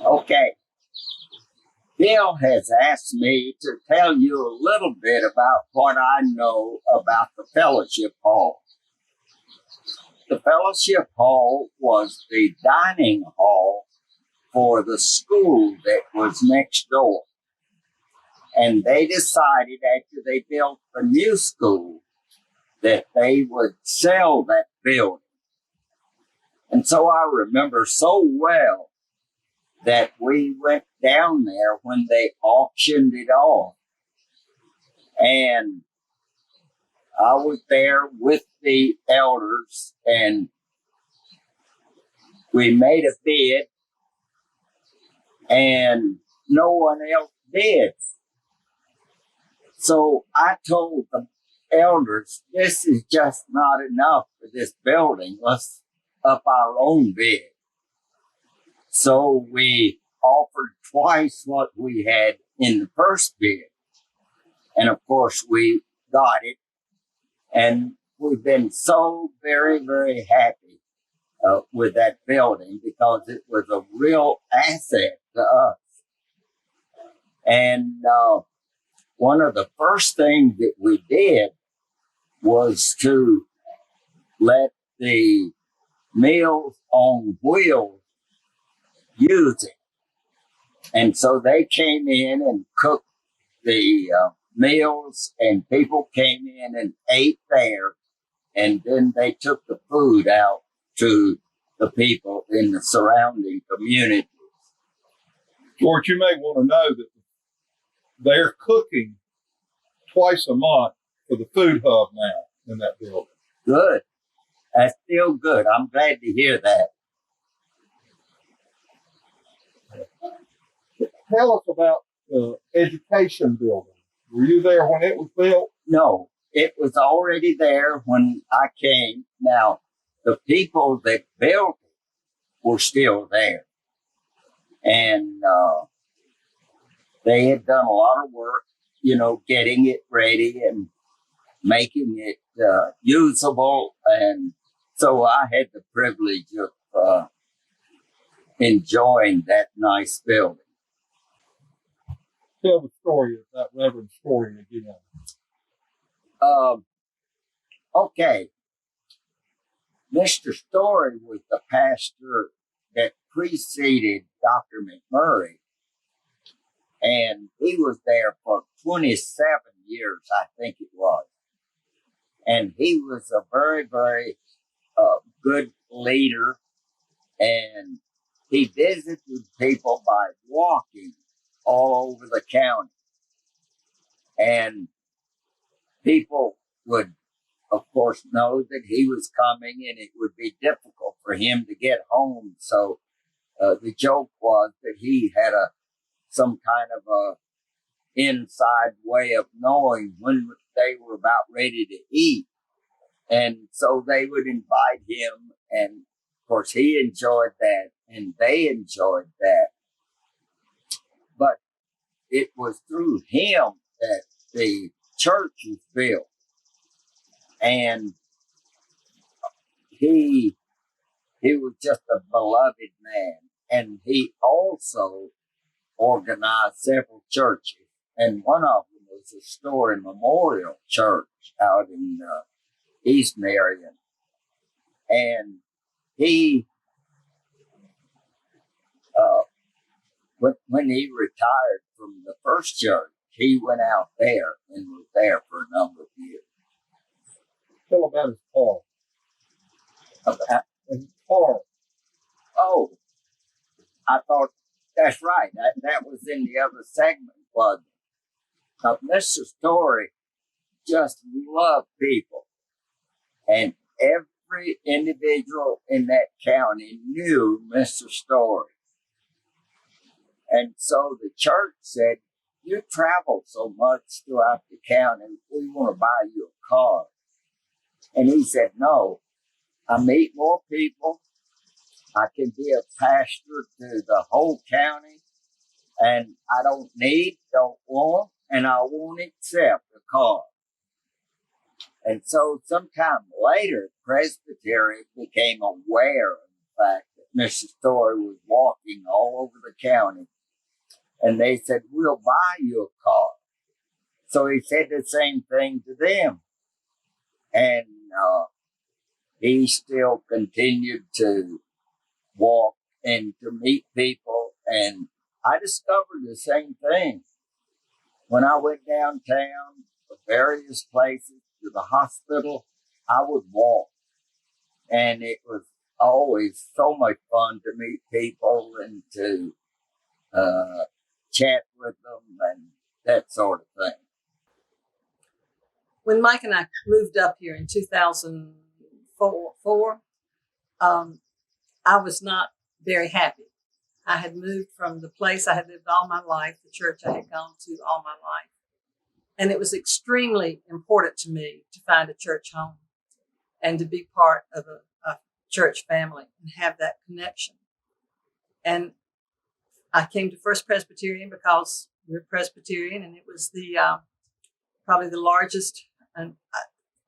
Okay. Bill has asked me to tell you a little bit about what I know about the fellowship hall. The fellowship hall was the dining hall for the school that was next door. And they decided after they built the new school that they would sell that building. And so I remember so well that we went down there when they auctioned it off. And I was there with the elders and we made a bid and no one else did. So I told the elders, this is just not enough for this building. Let's up our own bid. So we offered twice what we had in the first bid. And of course, we got it. And we've been so very, very happy with that building because it was a real asset to us. And one of the first things that we did was to let the Meals on Wheels use it. And so they came in and cooked the meals and people came in and ate there. And then they took the food out to the people in the surrounding communities. George, you may want to know that they're cooking twice a month for the food hub now in that building. Good. That's still good. I'm glad to hear that. Tell us about the education building. Were you there when it was built? No, it was already there when I came. Now, the people that built it were still there. And they had done a lot of work, getting it ready and making it usable. And so I had the privilege of enjoying that nice building. Tell the story of that Reverend Story again. Okay. Mr. Story was the pastor that preceded Dr. McMurray. And he was there for 27 years, I think it was. And he was a very, very good leader. And he visited people by walking all over the county. And people would, of course, know that he was coming and it would be difficult for him to get home. So the joke was that he had some kind of a inside way of knowing when they were about ready to eat. And so they would invite him. And of course, he enjoyed that and they enjoyed that. But it was through him that the church was built. And he was just a beloved man. And he also organized several churches. And one of them was a Story Memorial Church out in East Marion. And he, when he retired from the first church, he went out there and was there for a number of years. Tell about his car. About his car. Oh, I thought that's right. That was in the other segment, wasn't it? Now, Mr. Story just loved people. And every individual in that county knew Mr. Story. And so the church said, you travel so much throughout the county, we want to buy you a car. And he said, no, I meet more people. I can be a pastor to the whole county. And I don't want, and I won't accept a car. And so sometime later, Presbyterian became aware of the fact that Mrs. Story was walking all over the county, and they said, "We'll buy you a car." So he said the same thing to them. And he still continued to walk and to meet people. And I discovered the same thing. When I went downtown to various places, to the hospital, I would walk. And it was always so much fun to meet people and to chat with them and that sort of thing. When Mike and I moved up here in 2004, I was not very happy. I had moved from the place I had lived all my life, the church I had gone to all my life. And it was extremely important to me to find a church home and to be part of a church family and have that connection. And I came to First Presbyterian because we're Presbyterian, and it was the probably the largest and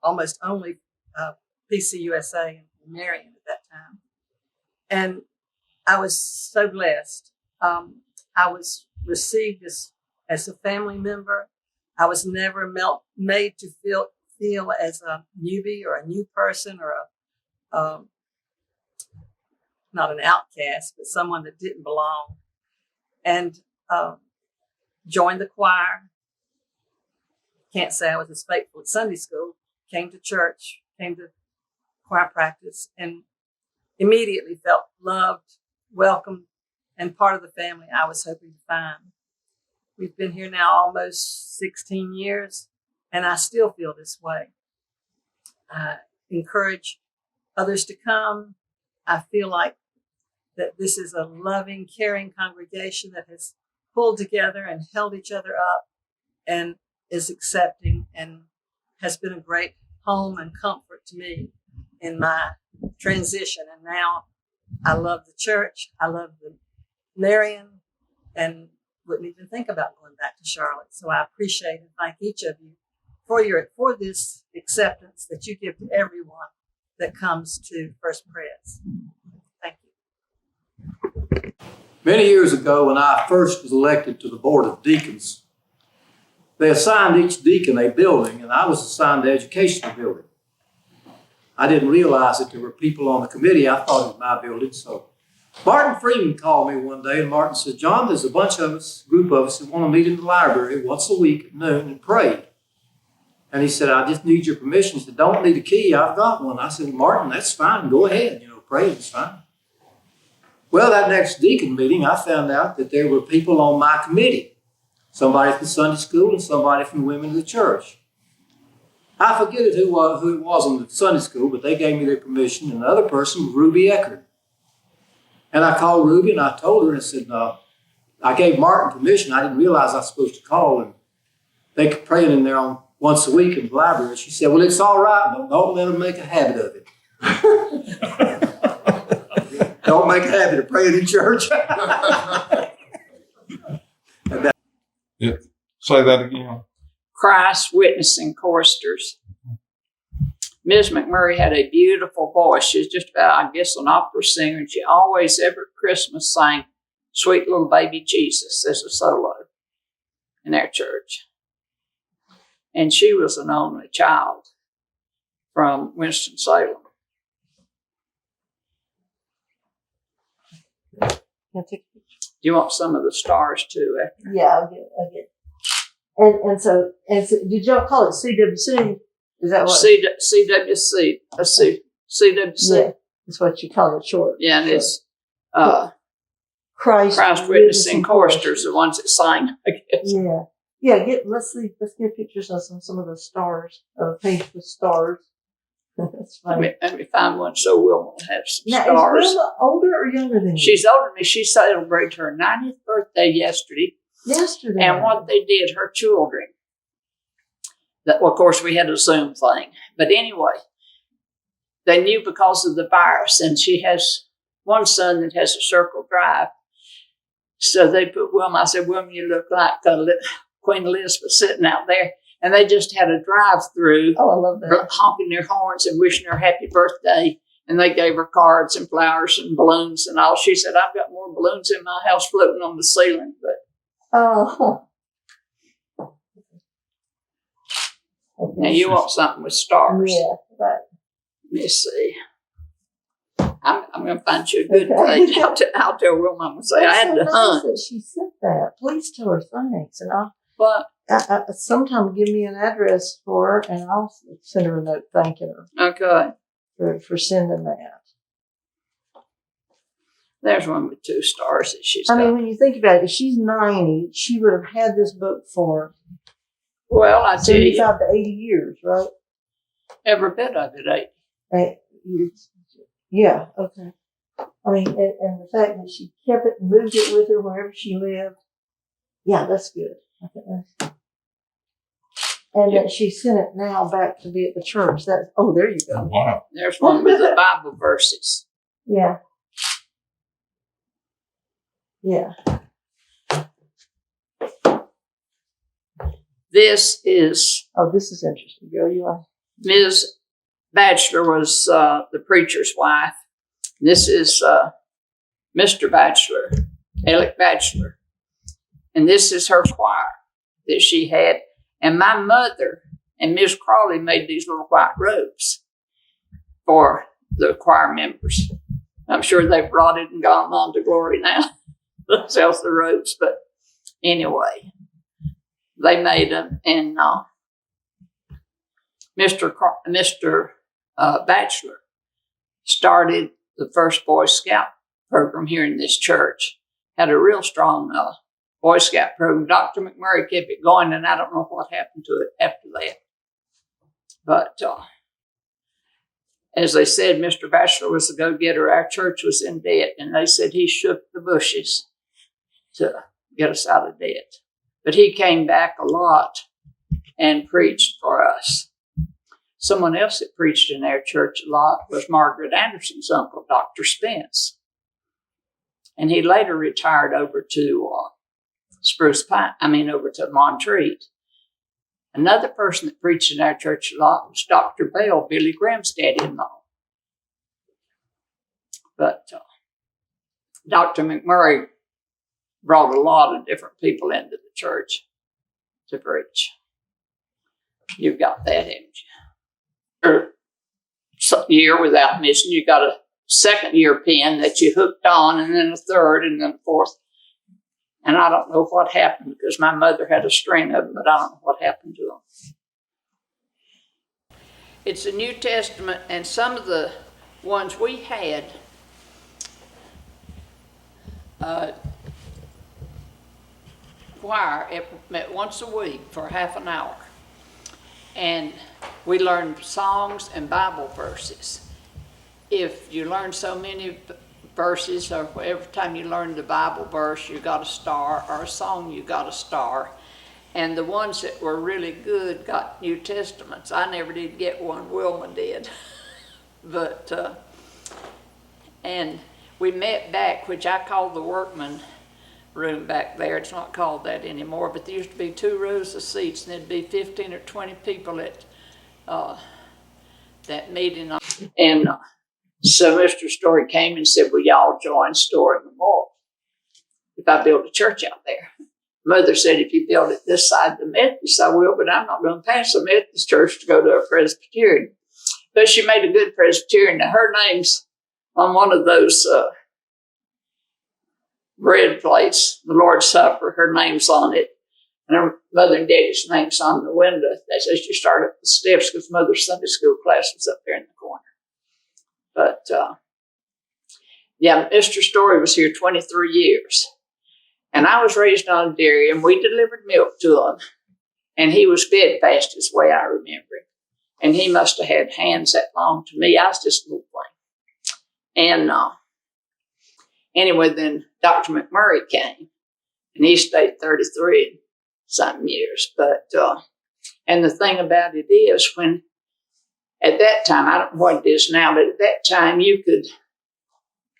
almost only PCUSA in Marion at that time. And I was so blessed. I was received as a family member. I was never made to feel as a newbie or a new person or not an outcast, but someone that didn't belong. And joined the choir. Can't say I was as faithful at Sunday school. Came to church, came to choir practice, and immediately felt loved, welcomed, and part of the family I was hoping to find. We've been here now almost 16 years, and I still feel this way. I encourage others to come. I feel like that this is a loving, caring congregation that has pulled together and held each other up and is accepting and has been a great home and comfort to me in my transition. And now I love the church. I love the Marion and wouldn't even think about going back to Charlotte. So I appreciate and thank each of you for this acceptance that you give to everyone that comes to First Pres. Thank you. Many years ago, when I first was elected to the Board of Deacons, they assigned each deacon a building, and I was assigned the educational building. I didn't realize that there were people on the committee. I thought it was my building. So Martin Freeman called me one day, and Martin said, "John, there's a bunch of us, group of us, that want to meet in the library once a week at noon and pray." And he said, "I just need your permission." He said, "Don't need a key. I've got one." I said, "Well, Martin, that's fine. Go ahead. Pray is fine." Well, that next deacon meeting, I found out that there were people on my committee. Somebody from Sunday school and somebody from Women of the Church. I forget who it was on the Sunday school, but they gave me their permission. And the other person was Ruby Eckert. And I called Ruby and I told her, and I said, I gave Martin permission. I didn't realize I was supposed to call. And they could pray in there on once a week in the library. She said, "Well, it's all right, but don't let them make a habit of it." Don't make a habit of praying in church. Yeah. Say that again. Christ Witnessing Choristers. Ms. McMurray had a beautiful voice. She was just about, I guess, an opera singer. And she always, every Christmas, sang "Sweet Little Baby Jesus" as a solo in our church. And she was an only child from Winston-Salem. Can I take a picture? Do you want some of the stars too? After? Yeah, I'll get. And so, did y'all call it CWC? Is that what? CWC. CWC. Yeah, that's what you call it short. Yeah, and it's Christ Witnessing Choristers, the ones that sang, I guess. Yeah. Yeah, let's get pictures of some of the stars, painted with stars. That's funny. Let me find one so we'll have some Now, stars. is Wilma older or younger than you? She's older than me. She celebrated her 90th birthday yesterday. Yesterday. And what they did, her children, well, of course, we had a Zoom thing. But anyway, they knew because of the virus. And she has one son that has a Circle Drive. So they put Wilma. I said, "Wilma, you look like Queen Elizabeth sitting out there." And they just had a drive-through. Oh, I love that. Honking their horns and wishing her happy birthday. And they gave her cards and flowers and balloons and all. She said, I've got more balloons in my house floating on the ceiling. But Oh. now you want something with stars. Yeah, right. Let me see. I'm going to find you a good Okay. page. I'll tell Wilma, I'm going to say I had to hunt. That she said that. Please tell her thanks. And But, I sometime give me an address for her, and I'll send her a note thanking her okay. for sending that. There's one with 2 stars that she's I got. mean, when you think about it, if she's 90, she would have had this book for Well, I tell you, 75 to 80 years, right? every bit of it ain't. Yeah, okay. I mean, and the fact that she kept it and moved it with her wherever she lived. Yeah, that's good. I think that's, and that she sent it now back to be at the church. There you go. Wow. There's one with the Bible verses. Yeah. Yeah. This is Oh, this is interesting, Bill. You are. Ms. Batchelor was the preacher's wife. This is Mr. Batchelor, Alec Batchelor. And this is her choir that she had. And my mother and Miss Crawley made these little white robes for the choir members. I'm sure they've rotted and gone on to glory now. Themselves the robes. But anyway, they made them. And Mr. Batchelor started the first Boy Scout program here in this church. Had a real strong Boy Scout program. Dr. McMurray kept it going, and I don't know what happened to it after that. But as they said, Mr. Batchelor was the go-getter. Our church was in debt, and they said he shook the bushes to get us out of debt. But he came back a lot and preached for us. Someone else that preached in our church a lot was Margaret Anderson's uncle, Dr. Spence. And he later retired over to over to Montreat. Another person that preached in our church a lot was Dr. Bell, Billy Graham's daddy-in-law. But Dr. McMurray brought a lot of different people into the church to preach. You've got that, haven't you? Or year without missing. You got a second year pin that you hooked on, and then a third, and then a fourth. And I don't know what happened because my mother had a string of them, but I don't know what happened to them. It's the New Testament, and some of the ones we had choir. It met once a week for half an hour. And we learned songs and Bible verses. If you learn so many verses, or every time you learn the Bible verse, you got a star, or a song, you got a star. And the ones that were really good got New Testaments. I never did get one. Wilma did. But, and we met back, which I called the workman room back there. It's not called that anymore, but there used to be 2 rows of seats, and there'd be 15 or 20 people at that meeting. And so Mr. Story came and said, well, y'all join Story Memorial if I build a church out there. Mother said, if you build it this side of the Methodist, I will, but I'm not going to pass a Methodist church to go to a Presbyterian. But she made a good Presbyterian. Now, her name's on one of those bread plates, the Lord's Supper. Her name's on it. And her mother and daddy's name's on the window. They said she started up the steps because Mother's Sunday school class was up there in the corner. But, yeah, Mr. Story was here 23 years. And I was raised on a dairy, and we delivered milk to him. And he was bedfast, is the way I remember it. And he must have had hands that long. To me, I was just a little thing. And anyway, then Dr. McMurray came, and he stayed 33 something years. But, and the thing about it is, when, at that time, I don't know what it is now, but at that time,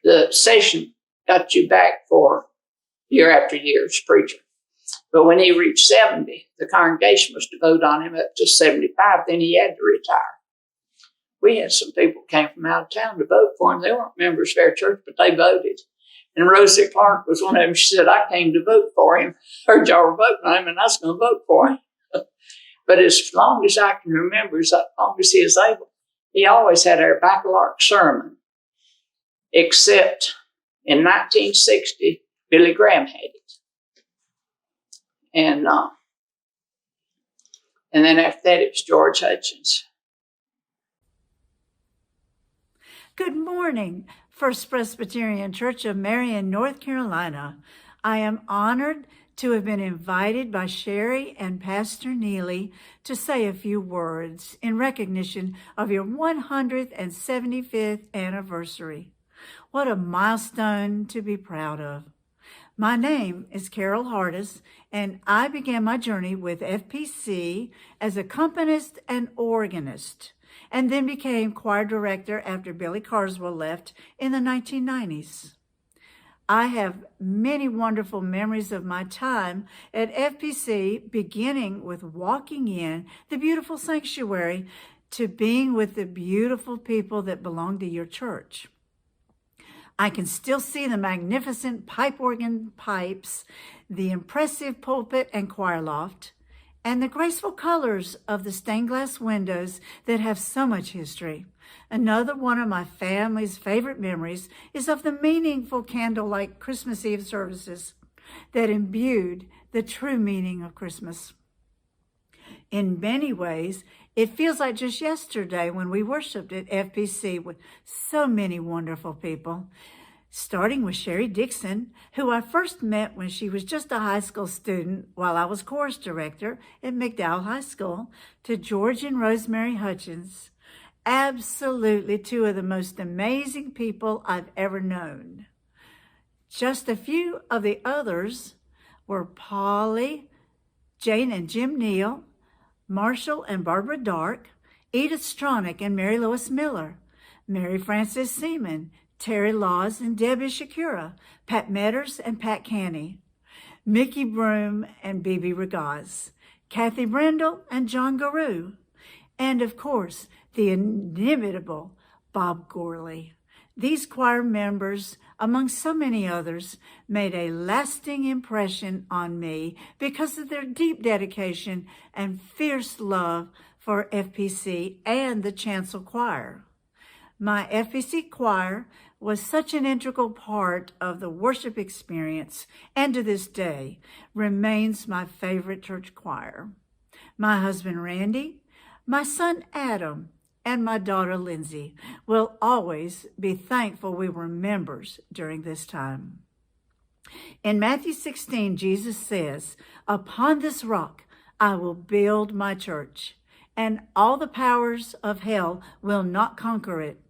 the session got you back for year after year as preacher. But when he reached 70, the congregation was to vote on him up to 75, then he had to retire. we had some people came from out of town to vote for him. They weren't members of our church, but they voted. And Rosie Clark was one of them. She said, I came to vote for him. Heard y'all were voting on him, and I was going to vote for him. But as long as I can remember, as long as he is able, he always had our baccalaureate sermon, except in 1960, Billy Graham had it. And then after that, it was George Hutchins. Good morning, First Presbyterian Church of Marion, North Carolina. I am honored to have been invited by Sherry and Pastor Neely to say a few words in recognition of your 175th anniversary. What a milestone to be proud of. My name is Carol Hardis, and I began my journey with FPC as accompanist and organist, and then became choir director after Billy Carswell left in the 1990s. I have many wonderful memories of my time at FPC, beginning with walking in the beautiful sanctuary to being with the beautiful people that belong to your church. I can still see the magnificent pipe organ pipes, the impressive pulpit and choir loft, and the graceful colors of the stained glass windows that have so much history. Another one of my family's favorite memories is of the meaningful candlelight Christmas Eve services that imbued the true meaning of Christmas. In many ways, it feels like just yesterday when we worshiped at FPC with so many wonderful people, starting with Sherry Dixon, who I first met when she was just a high school student while I was chorus director at McDowell High School, to George and Rosemary Hutchins. Absolutely two of the most amazing people I've ever known. Just a few of the others were Polly, Jane and Jim Neal, Marshall and Barbara Dark, Edith Stronach and Mary Lois Miller, Mary Frances Seaman, Terry Laws and Debbie Shakura, Pat Metters and Pat Canny, Mickey Broom and Bibi Regaz, Kathy Brindle and John Garou, and of course, the inimitable Bob Gorley. These choir members, among so many others, made a lasting impression on me because of their deep dedication and fierce love for FPC and the chancel choir. My FPC choir was such an integral part of the worship experience, and to this day remains my favorite church choir. My husband Randy, my son Adam, and my daughter Lindsay will always be thankful we were members during this time. In Matthew 16, Jesus says, "Upon this rock I will build my church, and all the powers of hell will not conquer it."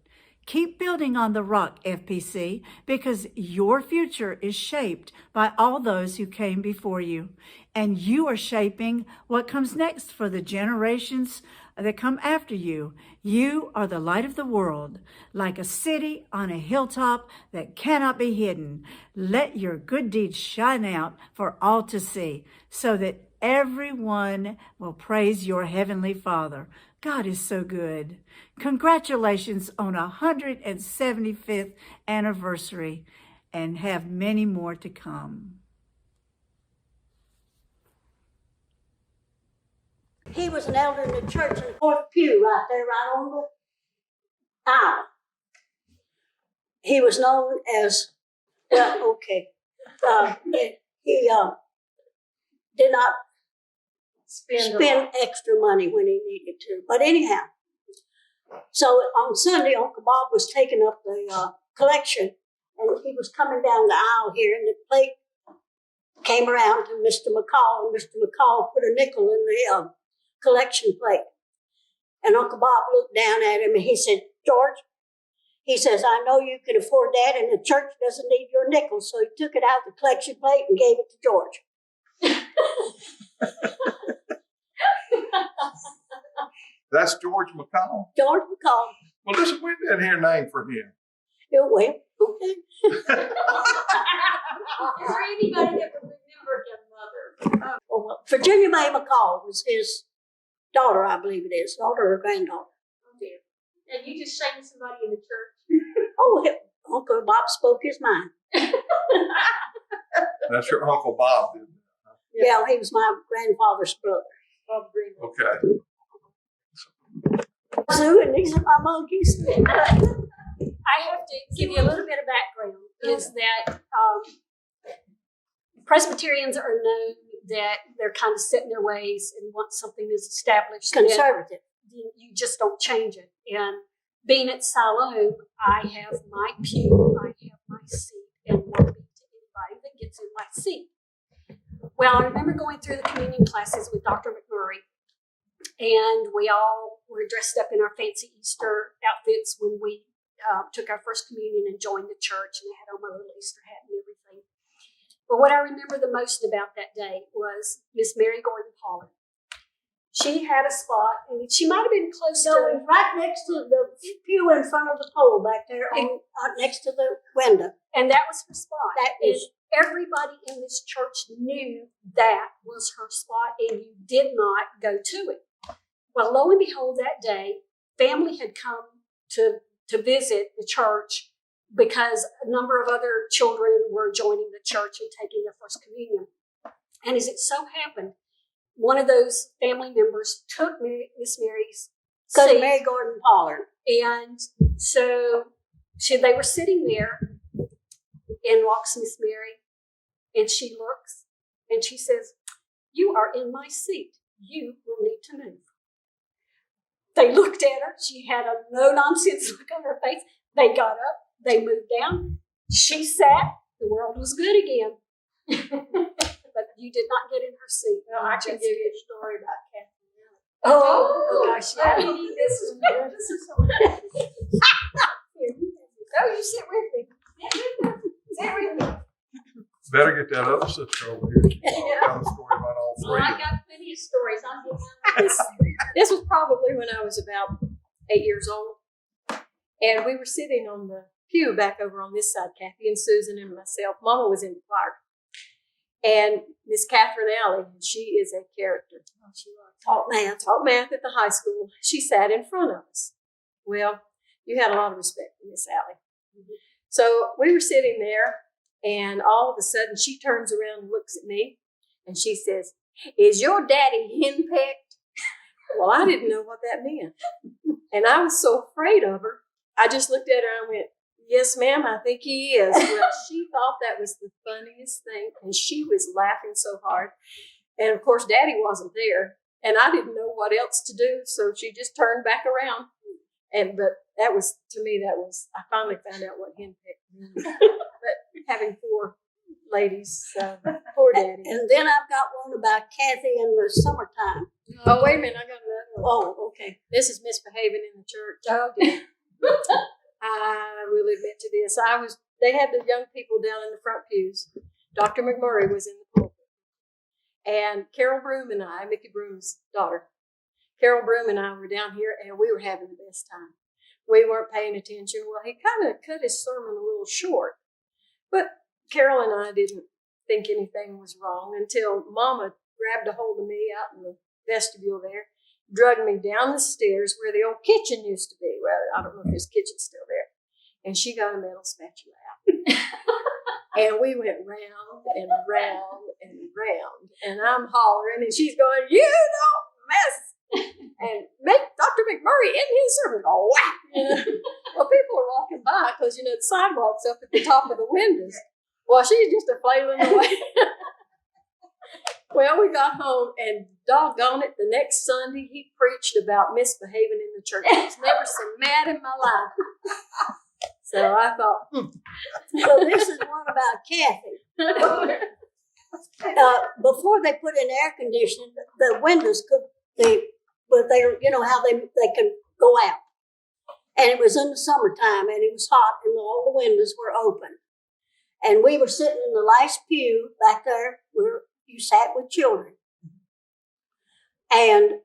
Keep building on the rock, FPC, because your future is shaped by all those who came before you, and you are shaping what comes next for the generations that come after you. You are the light of the world, like a city on a hilltop that cannot be hidden. Let your good deeds shine out for all to see, so that everyone will praise your heavenly Father. God is so good. Congratulations on 175th anniversary, and have many more to come. He was an elder in the church in the fourth pew right there, right on the aisle. He was known as, he did not spend extra money when he needed to. But anyhow, so on Sunday, Uncle Bob was taking up the collection, and he was coming down the aisle here, and the plate came around to Mr. McCall, and Mr. McCall put a nickel in the collection plate. And Uncle Bob looked down at him and he said, "George," he says, "I know you can afford that, and the church doesn't need your nickel." So he took it out of the collection plate and gave it to George. That's George McCall. George McCall. Well, listen, we didn't hear a name from him. It went, okay. Or anybody that would remember his mother. Well, Virginia May McCall was his daughter, I believe it is, daughter or granddaughter. Oh dear. And you just shamed somebody in the church. Oh, Uncle Bob spoke his mind. That's your Uncle Bob, didn't it? Yeah, he was my grandfather's brother. Bob Green. Okay. Zoo, and these are my monkeys. I have to give you a little bit of background, is that Presbyterians are known that they're kind of set in their ways, and once something is established, then Conservative. you just don't change it. And being at Siloam, I have my pew, I have my seat, and won't be to anybody that gets in my seat. Well, I remember going through the communion classes with Dr. McMurray, and we all were dressed up in our fancy Easter outfits when we took our first communion and joined the church, and I had on my little Easter hat and everything. But what I remember the most about that day was Miss Mary Gordon Pollard. She had a spot, and she might have been close So it to. was right next to the pew in front of the pole back there, next to the window. And that was her spot. That and is- everybody in this church knew that was her spot, and you did not go to it. Well, lo and behold, that day, family had come to visit the church because a number of other children were joining the church and taking their first communion. And as it so happened, one of those family members took Miss Mary's Because seat. Mary Gordon Pollard. And so they were sitting there, and walks Miss Mary, and she looks, and she says, "You are in my seat. You will need to move." They looked at her. She had a no-nonsense look on her face. They got up. They moved down. She sat. The world was good again. But you did not get in her seat. Well, I can give you a story about Catherine. Oh gosh, yeah. This is so Oh, you sit with me. Sit with me. Better get that other sister over here. Tell a story about all Well, three. I got plenty of stories. I'll get This was probably when I was about 8 years old. And we were sitting on the pew back over on this side, Kathy and Susan and myself. Mama was in the choir. And Miss Catherine Alley, she is a character. She Taught math. taught math at the high school. She sat in front of us. Well, you had a lot of respect for Miss Alley. So we were sitting there, and all of a sudden she turns around and looks at me, and she says, "Is your daddy henpecked?" Well, I didn't know what that meant. And I was so afraid of her, I just looked at her and went, "Yes, ma'am, I think he is." Well, she thought that was the funniest thing, and she was laughing so hard. And of course, Daddy wasn't there, and I didn't know what else to do, so she just turned back around. But that was, to me, I finally found out what henpecked meant. But having 4 ladies, poor Daddy. And then I've got one about Kathy in the summertime. Oh, wait a minute, I got another one. Oh, okay. This is misbehaving in the church. Oh, dear. I will admit to this. They had the young people down in the front pews. Dr. McMurray was in the pulpit. And Carol Broom and I, Mickey Broom's daughter, Carol Broom and I were down here, and we were having the best time. We weren't paying attention. Well, he kind of cut his sermon a little short. But Carol and I didn't think anything was wrong until Mama grabbed a hold of me out in the vestibule there, dragged me down the stairs where the old kitchen used to be. Well, I don't know if this kitchen's still there. And she got a metal spatula out. And we went round and round and round. And I'm hollering, and she's going, "You don't mess!" And make Dr. McMurray in his sermon. Oh, whack! Well, people are walking by because, the sidewalk's up at the top of the windows. Well, she's just a flailing away. Well, we got home, and doggone it, the next Sunday he preached about misbehaving in the church. I was never so mad in my life. So I thought, So this is one about Kathy. Before they put in air conditioning, the windows how they can go out. And it was in the summertime, and it was hot, and all the windows were open. And we were sitting in the last pew back there where you sat with children. And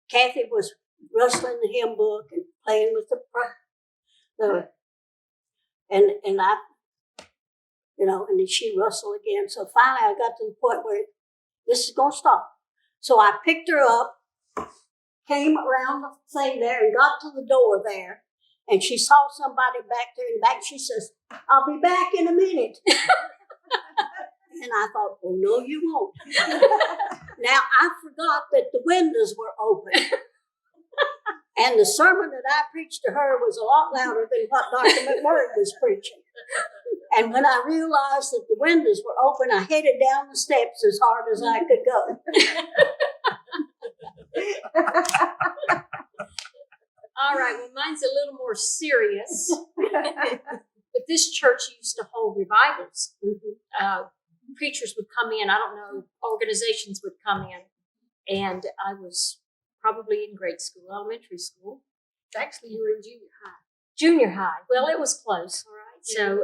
Kathy was rustling the hymn book and playing with and I, and then she rustled again. So finally I got to the point where this is going to stop. So I picked her up, came around the thing there and got to the door there. And she saw somebody back there in the back. She says, I'll be back in a minute. And I thought, oh, no, you won't. Now, I forgot that the windows were open. And the sermon that I preached to her was a lot louder than what Dr. McMurray was preaching. And when I realized that the windows were open, I headed down the steps as hard as I could go. All right, well, mine's a little more serious. But this church used to hold revivals. Preachers would come in, I don't know, organizations would come in. And I was probably in grade school, elementary school. Actually, you were in junior high. Junior high. Well, it was close. All right. So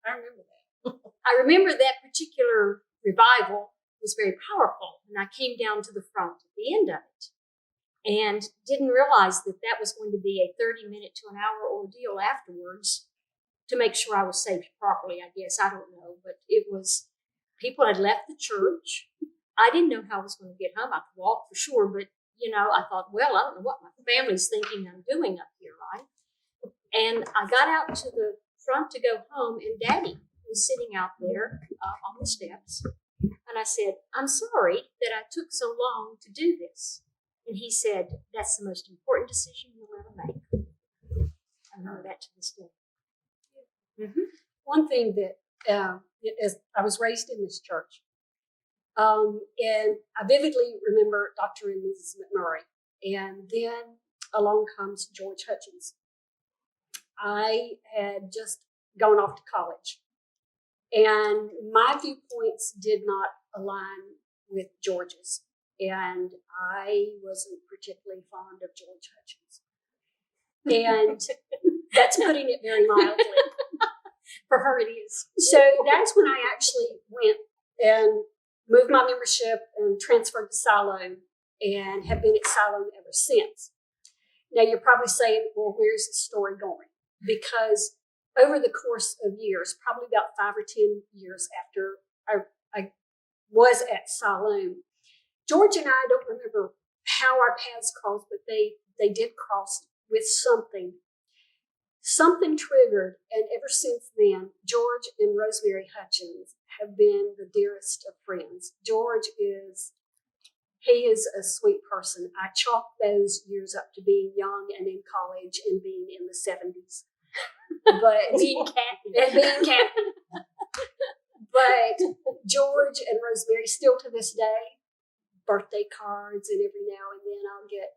I remember that. I remember that particular revival was very powerful. And I came down to the front at the end of it and didn't realize that that was going to be a 30-minute to an hour ordeal afterwards to make sure I was saved properly, I guess. I don't know. But it was, people had left the church. I didn't know how I was going to get home. I could walk for sure, but I thought, well, I don't know what my family's thinking I'm doing up here, right? And I got out to the front to go home, and Daddy was sitting out there on the steps. And I said, I'm sorry that I took so long to do this. And he said, that's the most important decision you'll ever make. I remember that to this day. Mm-hmm. One thing that, as I was raised in this church, and I vividly remember Dr. and Mrs. McMurray. And then along comes George Hutchins. I had just gone off to college. And my viewpoints did not align with George's. And I wasn't particularly fond of George Hutchins. And that's putting it very mildly. For her, it is. So that's when I actually went and moved my membership and transferred to Siloam and have been at Siloam ever since. Now, you're probably saying, well, where's this story going? Because over the course of years, probably about 5 or 10 years after I was at Siloam, George and I don't remember how our paths crossed, but they did cross with something. Something triggered, and ever since then, George and Rosemary Hutchins have been the dearest of friends. George is a sweet person. I chalk those years up to being young and in college and being in the 70s. But being Kathy. But George and Rosemary, still to this day, birthday cards, and every now and then I'll get,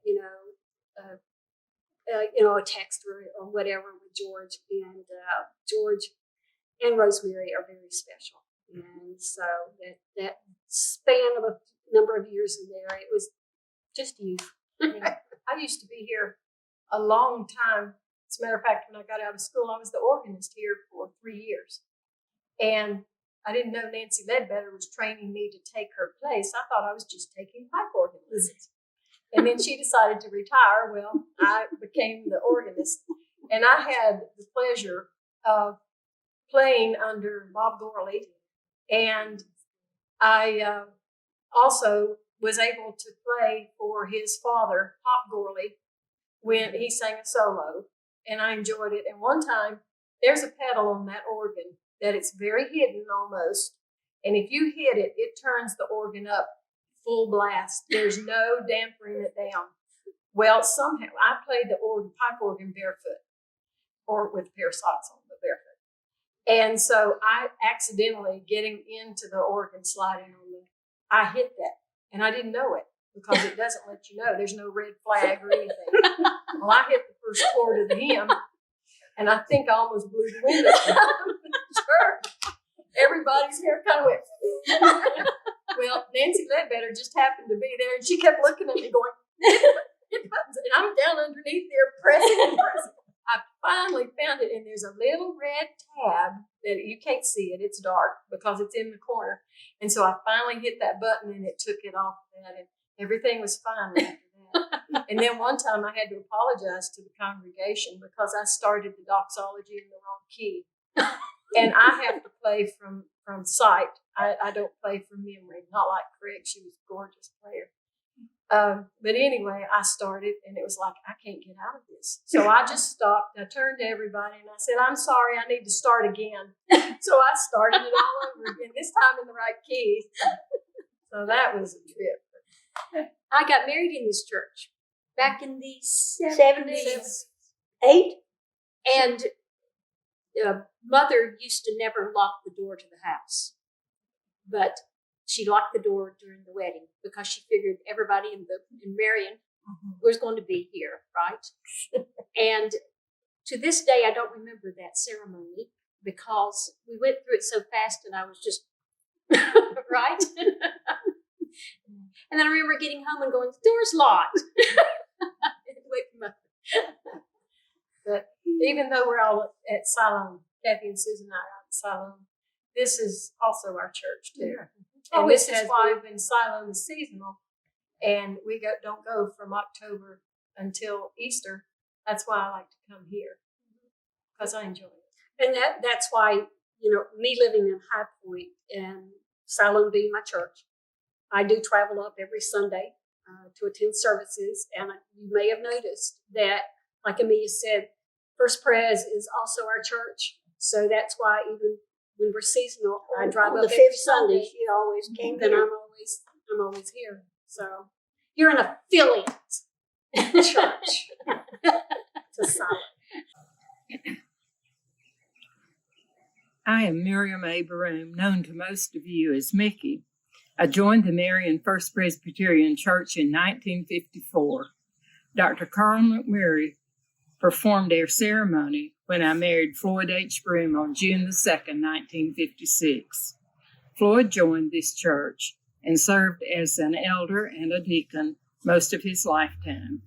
a text or whatever with George. And George and Rosemary are very special. And so that span of a number of years in there, it was just youth. I used to be here a long time. As a matter of fact, when I got out of school, I was the organist here for 3 years. And I didn't know Nancy Ledbetter was training me to take her place. I thought I was just taking pipe organ lessons. And then she decided to retire. Well, I became the organist. And I had the pleasure of playing under Bob Gorley. And I also was able to play for his father, Pop Gorley, when he sang a solo. And I enjoyed it. And one time, there's a pedal on that organ that it's very hidden almost. And if you hit it, it turns the organ up full blast. There's no dampering it down. Well, somehow I played the pipe organ barefoot, or with a pair of socks on, but barefoot. And so I accidentally getting into the organ, sliding on I hit that, and I didn't know it because it doesn't let you know. There's no red flag or anything. Well, I hit the first chord of the hymn, and I think I almost blew the wind out of the church. Everybody's hair kind of went. Well, Nancy Ledbetter just happened to be there, and she kept looking at me going, and I'm down underneath there pressing. I finally found it, and there's a little red tab that you can't see it. It's dark because it's in the corner. And so I finally hit that button, and it took it off of that, and everything was fine after that. And then one time I had to apologize to the congregation because I started the doxology in the wrong key. And I have to play from sight. I don't play from memory, not like Craig. She was a gorgeous player. But anyway, I started, and it was like, I can't get out of this. So I just stopped. I turned to everybody, and I said, I'm sorry, I need to start again. So I started it all over again, this time in the right key. So that was a trip. I got married in this church back in the 70s. 8. And mother used to never lock the door to the house. But she locked the door during the wedding because she figured everybody in Marion was going to be here, right? And to this day, I don't remember that ceremony because we went through it so fast and I was just, right? And then I remember getting home and going, the door's locked. Wait for Mother. But even though we're all at Siloam, Kathy and Susan and I are at Siloam, this is also our church too. And this is why when Siloam is seasonal, and we don't go from October until Easter. That's why I like to come here because I enjoy it. And that's why, me living in High Point and Siloam being my church, I do travel up every Sunday to attend services. And you may have noticed that, like Amelia said, First Pres is also our church. So that's why even when we're seasonal, I drive up the every fifth Sunday. Sunday. She always came Then here. I'm always here. So you're an affiliate church to Siloam. I am Miriam A. Baroom, known to most of you as Mickey. I joined the Marion First Presbyterian Church in 1954. Dr. Carl McMurray performed our ceremony when I married Floyd H. Broom on June the 2nd, 1956. Floyd joined this church and served as an elder and a deacon most of his lifetime.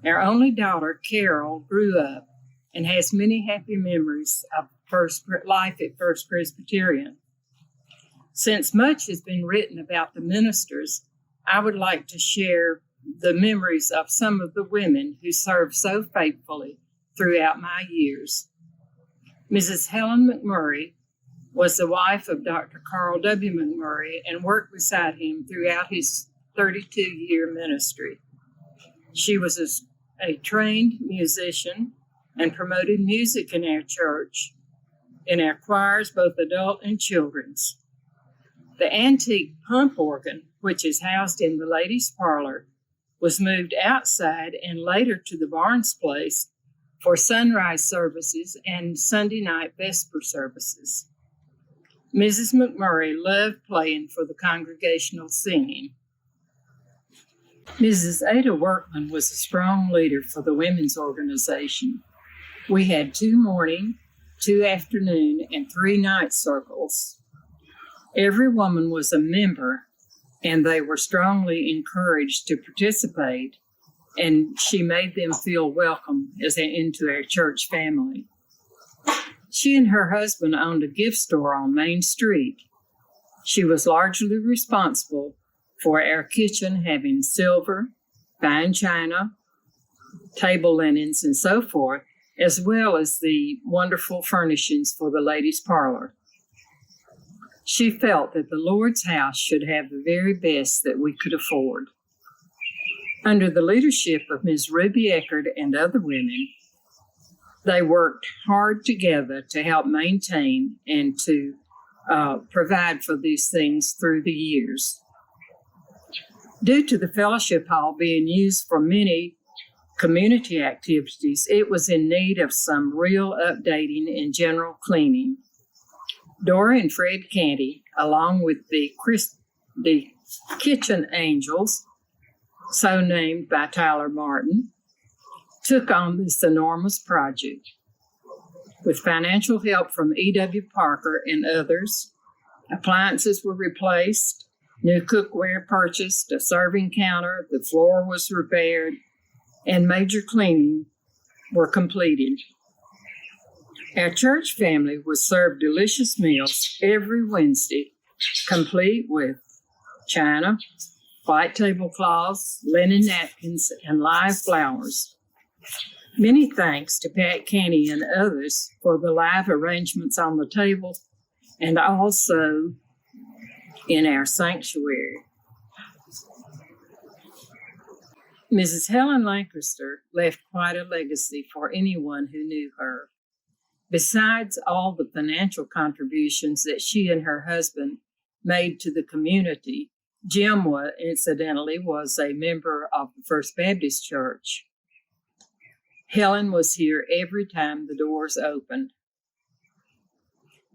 Our only daughter, Carol, grew up and has many happy memories of life at First Presbyterian. Since much has been written about the ministers, I would like to share the memories of some of the women who served so faithfully throughout my years. Mrs. Helen McMurray was the wife of Dr. Carl W. McMurray and worked beside him throughout his 32-year ministry. She was a trained musician and promoted music in our church, in our choirs, both adult and children's. The antique pump organ, which is housed in the ladies' parlor, was moved outside and later to the Barnes place for sunrise services and Sunday night vesper services. Mrs. McMurray loved playing for the congregational singing. Mrs. Ada Workman was a strong leader for the women's organization. We had 2 morning, 2 afternoon, and 3 night circles. Every woman was a member, and they were strongly encouraged to participate, and she made them feel welcome into our church family. She and her husband owned a gift store on Main Street. She was largely responsible for our kitchen having silver, fine china, table linens, and so forth, as well as the wonderful furnishings for the ladies' parlor. She felt that the Lord's house should have the very best that we could afford. Under the leadership of Ms. Ruby Eckert and other women, they worked hard together to help maintain and to provide for these things through the years. Due to the fellowship hall being used for many community activities, it was in need of some real updating and general cleaning. Dora and Fred Canty, along with the Kitchen Angels, so named by Tyler Martin, took on this enormous project. With financial help from E.W. Parker and others, appliances were replaced, new cookware purchased, a serving counter, the floor was repaired, and major cleaning were completed. Our church family was served delicious meals every Wednesday, complete with china, white tablecloths, linen napkins, and live flowers. Many thanks to Pat Canty and others for the live arrangements on the table and also in our sanctuary. Mrs. Helen Lancaster left quite a legacy for anyone who knew her. Besides all the financial contributions that she and her husband made to the community, Jim, incidentally, was a member of the First Baptist Church. Helen was here every time the doors opened.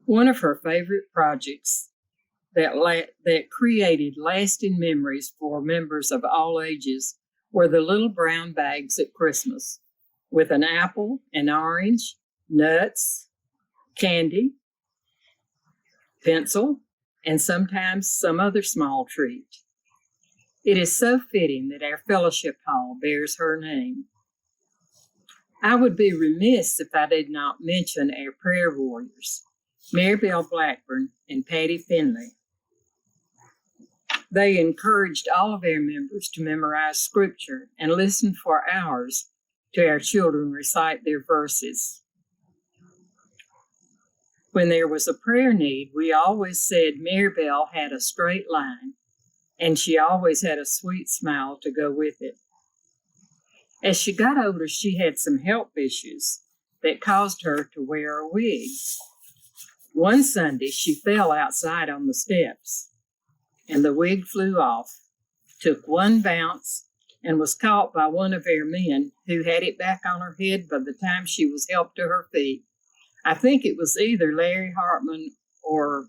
One of her favorite projects that created lasting memories for members of all ages were the little brown bags at Christmas with an apple, an orange, nuts, candy, pencil, and sometimes some other small treat. It is so fitting that our fellowship hall bears her name. I would be remiss if I did not mention our prayer warriors, Maribel Blackburn and Patty Finley. They encouraged all of our members to memorize scripture and listen for hours to our children recite their verses. When there was a prayer need, we always said Maribel had a straight line, and she always had a sweet smile to go with it. As she got older, she had some health issues that caused her to wear a wig. One Sunday, she fell outside on the steps, and the wig flew off, took one bounce, and was caught by one of our men, who had it back on her head by the time she was helped to her feet. I think it was either Larry Hartman or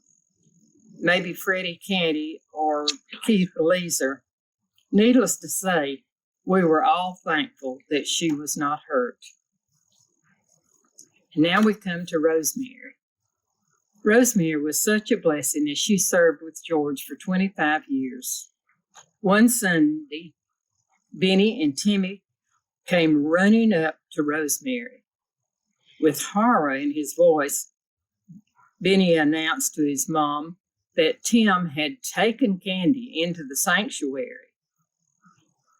maybe Freddie Canty or Keith Leeser. Needless to say, we were all thankful that she was not hurt. And now we come to Rosemary. Rosemary was such a blessing as she served with George for 25 years. One Sunday, Benny and Timmy came running up to Rosemary. With horror in his voice, Benny announced to his mom that Tim had taken Candy into the sanctuary.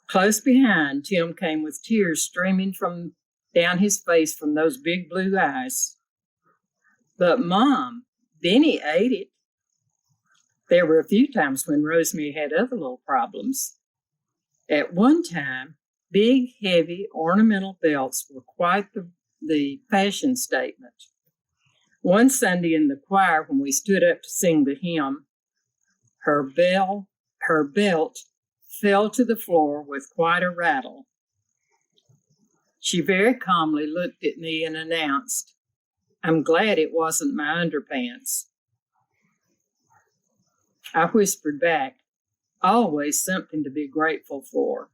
Close behind, Tim came with tears streaming down his face from those big blue eyes. But Mom, Benny ate it. There were a few times when Rosemary had other little problems. At one time, big, heavy, ornamental belts were quite the fashion statement. One Sunday in the choir, when we stood up to sing the hymn, her belt fell to the floor with quite a rattle. She very calmly looked at me and announced, "I'm glad it wasn't my underpants." I whispered back, "Always something to be grateful for."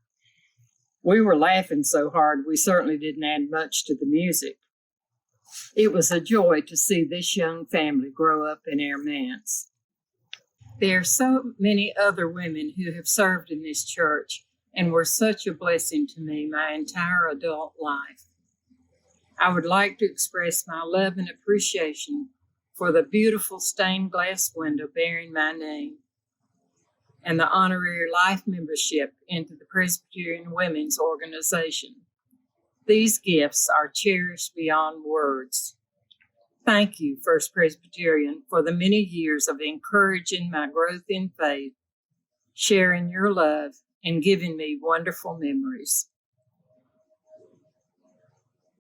We were laughing so hard we certainly didn't add much to the music. It was a joy to see this young family grow up in our manse. There are so many other women who have served in this church and were such a blessing to me my entire adult life. I would like to express my love and appreciation for the beautiful stained glass window bearing my name and the honorary life membership into the Presbyterian Women's Organization. These gifts are cherished beyond words. Thank you, First Presbyterian, for the many years of encouraging my growth in faith, sharing your love, and giving me wonderful memories.